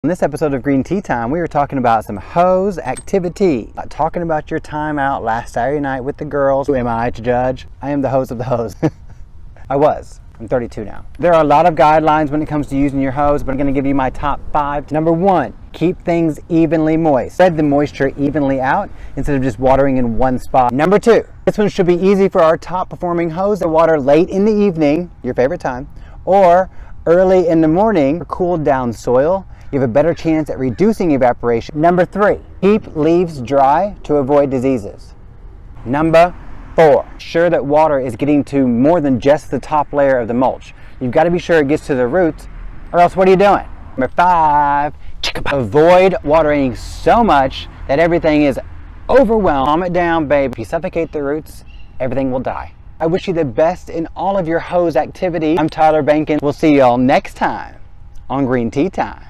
In this episode of Green Tea Time, we were talking about some hose activity. Talking about your time out last Saturday night with the girls. Who am I to judge? I am the hose of the hose. I was. I'm 32 now. There are a lot of guidelines when it comes to using your hose, but I'm going to give you my top 5. Number 1, keep things evenly moist. Spread the moisture evenly out instead of just watering in one spot. Number 2, this one should be easy for our top performing hose to water late in the evening, your favorite time, or early in the morning for cooled down soil. You have a better chance at reducing evaporation. Number 3, keep leaves dry to avoid diseases. Number 4, ensure that water is getting to more than just the top layer of the mulch. You've got to be sure it gets to the roots, or else what are you doing? Number 5, avoid watering so much that everything is overwhelmed. Calm it down, babe. If you suffocate the roots, everything will die. I wish you the best in all of your hose activity. I'm Tyler Banken. We'll see y'all next time on Green Tea Time.